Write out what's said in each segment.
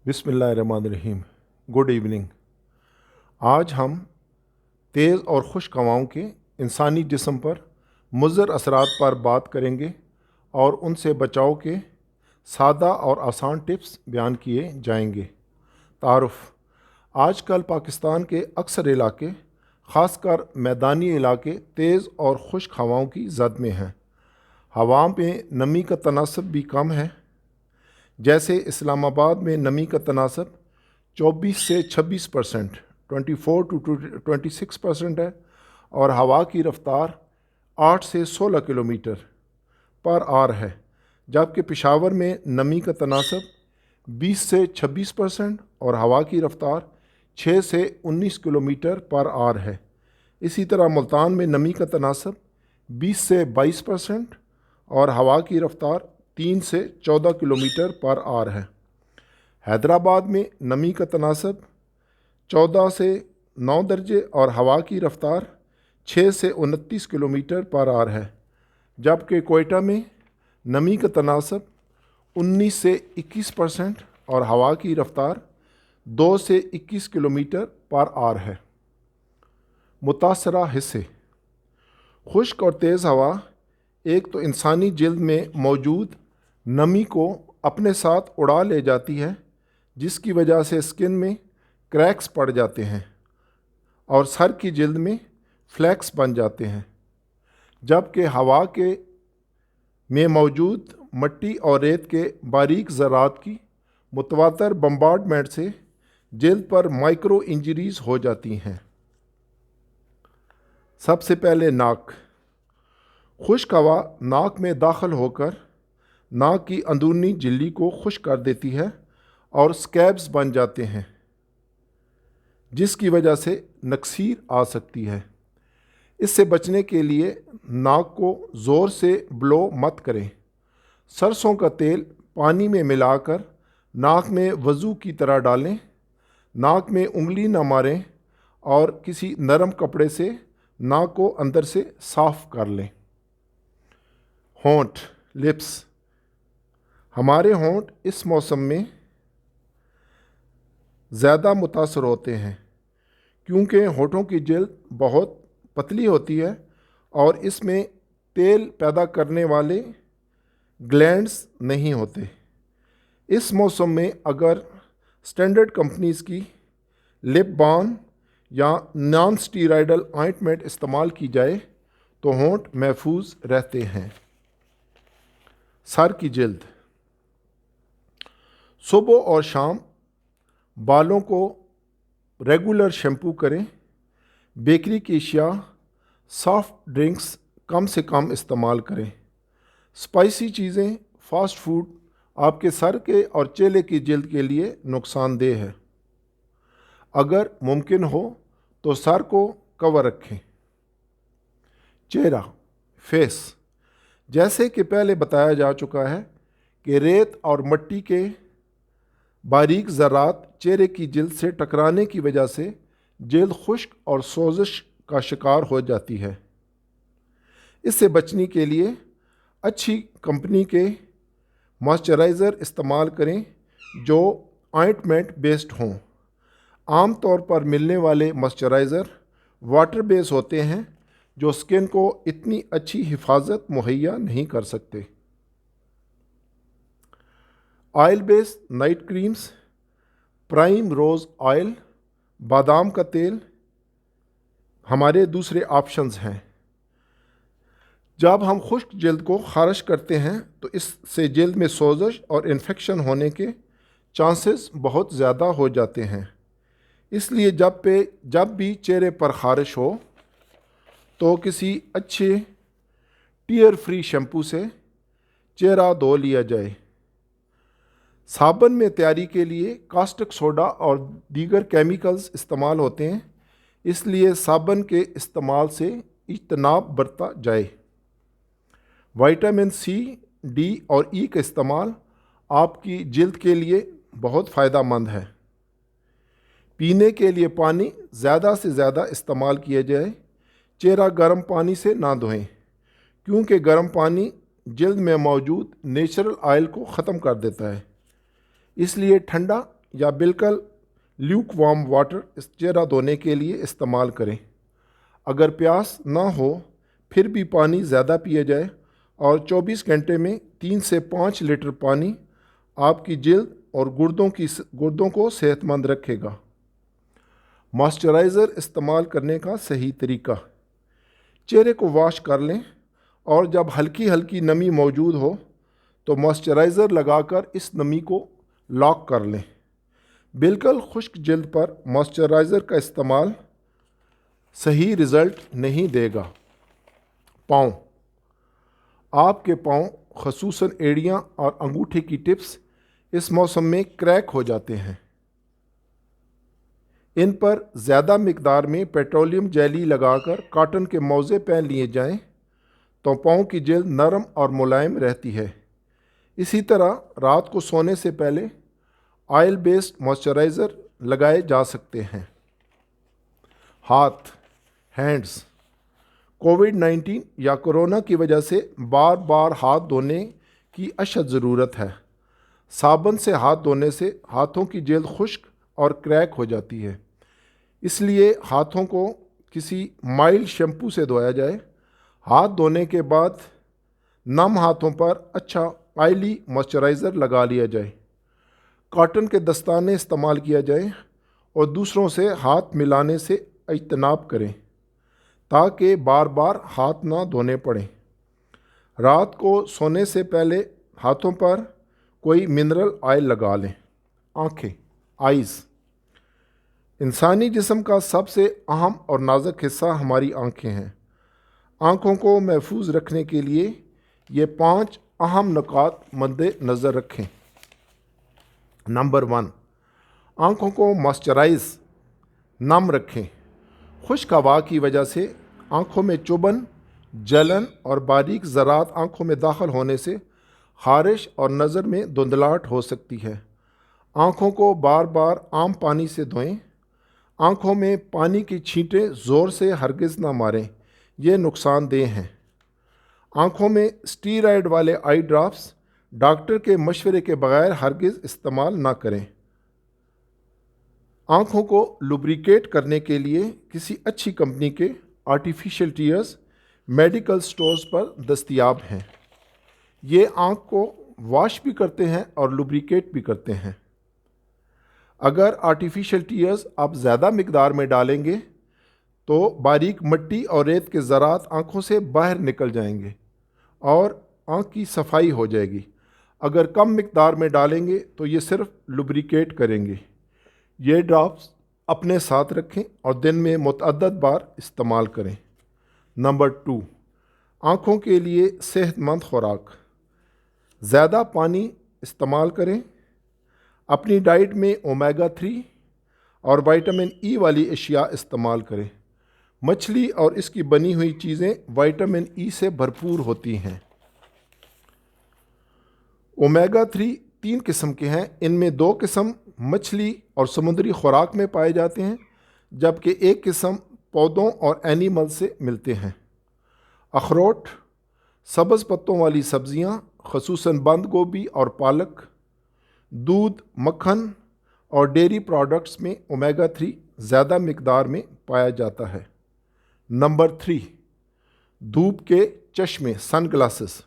बिस्मिल्लाहिर्रहमानिर्रहीम। Good evening. आज हम तेज़ और खुश्क हवाओं के इंसानी जिस्म पर मुज़र असरात पर बात करेंगे और उनसे बचाव के सादा और आसान टिप्स बयान किए जाएंगे। तारुफ़। आजकल पाकिस्तान के अक्सर इलाके, ख़ासकर मैदानी इलाके, तेज़ और खुश्क हवाओं की जद में हैं। हवा में नमी का तनासब भी कम है। जैसे इस्लामाबाद में नमी का तनासब 24 से 26%, 24 to 26% है और हवा की रफ्तार 8 से 16 किलोमीटर पर आवर है। जबकि पेशावर में नमी का तनासब 20 से 26% और हवा की रफ्तार 6 से 19 किलोमीटर पर आवर है। इसी तरह मुल्तान में नमी का तनासब 20 से 22% और हवा की रफ्तार 3 से 14 किलोमीटर पर आवर है। हैदराबाद में नमी का तनासब 14 से 9 दर्जे और हवा की रफ्तार 6 से 29 किलोमीटर पर आवर है। जबकि कोयटा में नमी का तनासब 19 से 21% और हवा की रफ्तार 2 से 21 किलोमीटर पर आवर है। मुतासरा हिस्से। खुश्क और तेज़ हवा एक तो इंसानी जिल्द में मौजूद नमी को अपने साथ उड़ा ले जाती है, जिसकी वजह से स्किन में क्रैक्स पड़ जाते हैं और सर की जिल्द में फ्लैक्स बन जाते हैं। जबकि हवा के में मौजूद मट्टी और रेत के बारीक ज़रात की मुतवातर बम्बार्डमेंट से जिल्द पर माइक्रो इंजरीज हो जाती हैं। सबसे पहले नाक। खुश्क हवा नाक में दाखिल होकर नाक की अंदरूनी झिल्ली को खुश्क कर देती है और स्कैब्स बन जाते हैं, जिसकी वजह से नक्सीर आ सकती है। इससे बचने के लिए नाक को ज़ोर से ब्लो मत करें। सरसों का तेल पानी में मिलाकर नाक में वज़ू की तरह डालें। नाक में उंगली न मारें और किसी नरम कपड़े से नाक को अंदर से साफ़ कर लें। होंठ, लिप्स। हमारे होंठ इस मौसम में ज़्यादा मुतासर होते हैं क्योंकि होठों की जिल्द बहुत पतली होती है और इसमें तेल पैदा करने वाले ग्लैंड्स नहीं होते। इस मौसम में अगर स्टैंडर्ड कंपनीज़ की लिप बाम या नॉन स्टीराइडल ऑइंटमेंट इस्तेमाल की जाए तो होंठ महफूज रहते हैं। सर की जिल्द। सुबह और शाम बालों को रेगुलर शैम्पू करें। बेकरी की अशिया, सॉफ्ट ड्रिंक्स कम से कम इस्तेमाल करें। स्पाइसी चीज़ें, फास्ट फूड आपके सर के और चेहरे की जिल्द के लिए नुकसानदेह है। अगर मुमकिन हो तो सर को कवर रखें। चेहरा, फेस। जैसे कि पहले बताया जा चुका है कि रेत और मट्टी के बारीक ज़रात चेहरे की जिल्द से टकराने की वजह से जिल्द खुश्क और सोजिश का शिकार हो जाती है। इससे बचने के लिए अच्छी कंपनी के मॉइस्चराइज़र इस्तेमाल करें जो ऑइंटमेंट बेस्ड हों। आम तौर पर मिलने वाले मॉइस्चराइज़र वाटर बेस होते हैं जो स्किन को इतनी अच्छी हिफाजत मुहैया नहीं कर सकते। Oil based night creams, primrose oil, बादाम का तेल हमारे दूसरे ऑप्शंस हैं। जब हम खुश्क जिल्द को ख़ारिश करते हैं तो इससे जिल्द में सोजिश और इन्फेक्शन होने के चांसेस बहुत ज़्यादा हो जाते हैं। इसलिए जब भी चेहरे पर ख़ारिश हो तो किसी अच्छे टीयर फ्री शैम्पू से चेहरा धो लिया जाए। साबुन में तैयारी के लिए कास्टिक सोडा और दीगर केमिकल्स इस्तेमाल होते हैं, इसलिए साबुन के इस्तेमाल से इज्तनाब बरता जाए। विटामिन सी, डी और ई का इस्तेमाल आपकी जिल्द के लिए बहुत फ़ायदेमंद है। पीने के लिए पानी ज़्यादा से ज़्यादा इस्तेमाल किया जाए। चेहरा गर्म पानी से ना धोएं क्योंकि गर्म पानी जल्द में मौजूद नेचुरल ऑयल को ख़त्म कर देता है, इसलिए ठंडा या बिल्कुल ल्यूक वार्म वाटर चेहरा धोने के लिए इस्तेमाल करें। अगर प्यास ना हो फिर भी पानी ज़्यादा पिया जाए और 24 घंटे में 3 से 5 लीटर पानी आपकी जल्द और गुर्दों को सेहतमंद रखेगा। मॉइस्चराइज़र इस्तेमाल करने का सही तरीका। चेहरे को वॉश कर लें और जब हल्की हल्की नमी मौजूद हो तो मॉइस्चराइज़र लगाकर इस नमी को लॉक कर लें। बिल्कुल खुश्क जल्द पर मॉइस्चराइज़र का इस्तेमाल सही रिज़ल्ट नहीं देगा। पाँव। आपके पाँव ख़ुसूसन एड़ियाँ और अंगूठे की टिप्स इस मौसम में क्रैक हो जाते हैं। इन पर ज़्यादा मिकदार में पेट्रोलियम जेली लगाकर कॉटन के मोज़े पहन लिए जाएं तो पाँव की जल्द नरम और मुलायम रहती है। इसी तरह रात को सोने से पहले ऑयल बेस्ड मॉइस्चराइज़र लगाए जा सकते हैं। हाथ, हैंड्स। कोविड-19 या कोरोना की वजह से बार बार हाथ धोने की अशद ज़रूरत है। साबुन से हाथ धोने से हाथों की जल्द खुश्क और क्रैक हो जाती है, इसलिए हाथों को किसी माइल्ड शैम्पू से धोया जाए। हाथ धोने के बाद नम हाथों पर अच्छा ऑयली मॉइस्चराइज़र लगा लिया जाए। कॉटन के दस्ताने इस्तेमाल किया जाए और दूसरों से हाथ मिलाने से इज्तनाब करें ताकि बार बार हाथ ना धोने पड़ें। रात को सोने से पहले हाथों पर कोई मिनरल ऑयल लगा लें। आँखें, आइज़। इंसानी जिस्म का सबसे अहम और नाजुक हिस्सा हमारी आँखें हैं। आँखों को महफूज रखने के लिए ये 5 अहम नुकात मद्दे नज़र रखें। नंबर 1, आँखों को मॉइस्चराइज़ नम रखें। खुश्क हवा की वजह से आँखों में चुभन, जलन और बारीक ज़रात आँखों में दाखिल होने से खारिश और नज़र में धुंधलाहट हो सकती है। आँखों को बार बार आम पानी से धोएं। आँखों में पानी की छींटें ज़ोर से हरगिज़ ना मारें, ये नुकसानदेह हैं। आँखों में स्टीरॉयड वाले आई ड्रॉप्स डॉक्टर के मशवरे के बगैर हरगिज़ इस्तेमाल ना करें। आँखों को लुब्रिकेट करने के लिए किसी अच्छी कंपनी के आर्टिफिशियल टीयर्स मेडिकल स्टोर्स पर दस्तयाब हैं। ये आँख को वॉश भी करते हैं और लुब्रिकेट भी करते हैं। अगर आर्टिफिशियल टीयर्स आप ज़्यादा मिकदार में डालेंगे तो बारीक मिट्टी और रेत के ज़रात आँखों से बाहर निकल जाएंगे और आँख की सफाई हो जाएगी। अगर कम मिकदार में डालेंगे तो ये सिर्फ लुब्रिकेट करेंगे। ये ड्रॉप्स अपने साथ रखें और दिन में मुतअद्दद बार इस्तेमाल करें। नंबर 2, आँखों के लिए सेहतमंद खुराक। ज़्यादा पानी इस्तेमाल करें। अपनी डाइट में ओमेगा 3 और विटामिन ई वाली अशिया इस्तेमाल करें। मछली और इसकी बनी हुई चीज़ें विटामिन ई से भरपूर होती हैं। ओमेगा 3 3 किस्म के हैं। इनमें 2 किस्म मछली और समुद्री खुराक में पाए जाते हैं, जबकि 1 किस्म पौधों और एनिमल से मिलते हैं। अखरोट, सब्ज़ पत्तों वाली सब्ज़ियाँ ख़ुसूसन बंद गोभी और पालक, दूध, मक्खन और डेयरी प्रोडक्ट्स में ओमेगा 3 ज़्यादा मिकदार में पाया जाता है। नंबर 3, धूप के चश्मे, सन ग्लासेस।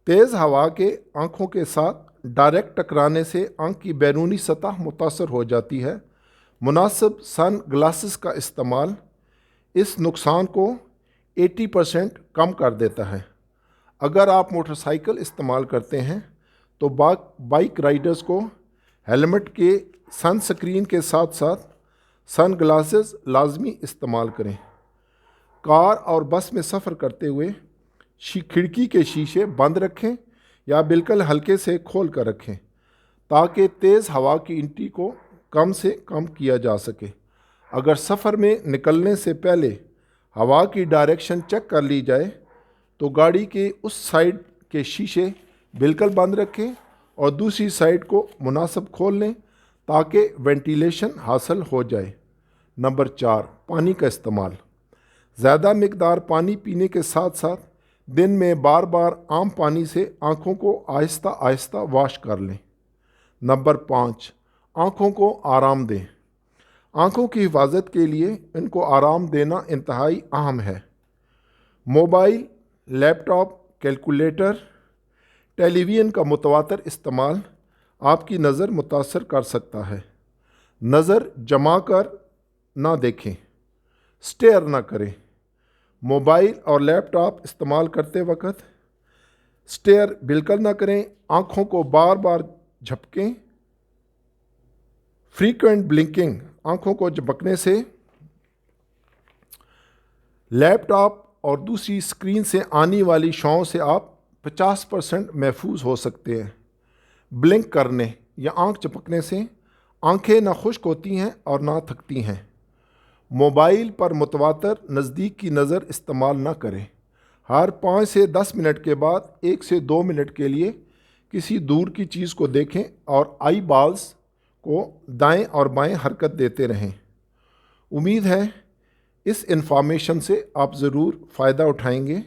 तेज़ हवा के आँखों के साथ डायरेक्ट टकराने से आँख की बैरूनी सतह मुतासर हो जाती है। मुनासिब सन ग्लासेस का इस्तेमाल इस नुकसान को 80% कम कर देता है। अगर आप मोटरसाइकिल इस्तेमाल करते हैं तो बाइक राइडर्स को हेलमेट के सन स्क्रीन के साथ साथ सन ग्लासेस लाजमी इस्तेमाल करें। कार और बस में सफ़र करते हुए खिड़की के शीशे बंद रखें या बिल्कुल हल्के से खोल कर रखें ताकि तेज़ हवा की एंट्री को कम से कम किया जा सके। अगर सफ़र में निकलने से पहले हवा की डायरेक्शन चेक कर ली जाए तो गाड़ी के उस साइड के शीशे बिल्कुल बंद रखें और दूसरी साइड को मुनासिब खोल लें ताकि वेंटिलेशन हासिल हो जाए। नंबर 4, पानी का इस्तेमाल। ज़्यादा मिकदार पानी पीने के साथ साथ दिन में बार बार आम पानी से आँखों को आहिस्ता आहिस्ता वॉश कर लें। नंबर 5, आँखों को आराम दें। आँखों की हिफाजत के लिए इनको आराम देना इंतहाई अहम है। मोबाइल, लैपटॉप, कैलकुलेटर, टेलीविज़न का मुतवातर इस्तेमाल आपकी नज़र मुतासर कर सकता है। नज़र जमा कर ना देखें, स्टेयर ना करें। मोबाइल और लैपटॉप इस्तेमाल करते वक्त स्टेयर बिल्कुल ना करें। आँखों को बार बार झपकें। फ्रीक्वेंट ब्लिंकिंग, आँखों को झपकने से लैपटॉप और दूसरी स्क्रीन से आने वाली शॉओं से आप 50% महफूज हो सकते हैं। ब्लिंक करने या आँख झपकने से आँखें ना खुश्क होती हैं और ना थकती हैं। मोबाइल पर मुतवातर नज़दीक की नज़र इस्तेमाल ना करें। हर 5 से 10 मिनट के बाद 1 से 2 मिनट के लिए किसी दूर की चीज़ को देखें और आई बॉल्स को दाएं और बाएं हरकत देते रहें। उम्मीद है इस इंफॉर्मेशन से आप ज़रूर फ़ायदा उठाएंगे।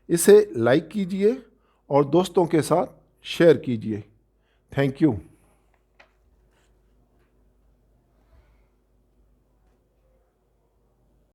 इसे लाइक कीजिए और दोस्तों के साथ शेयर कीजिए। Thank you.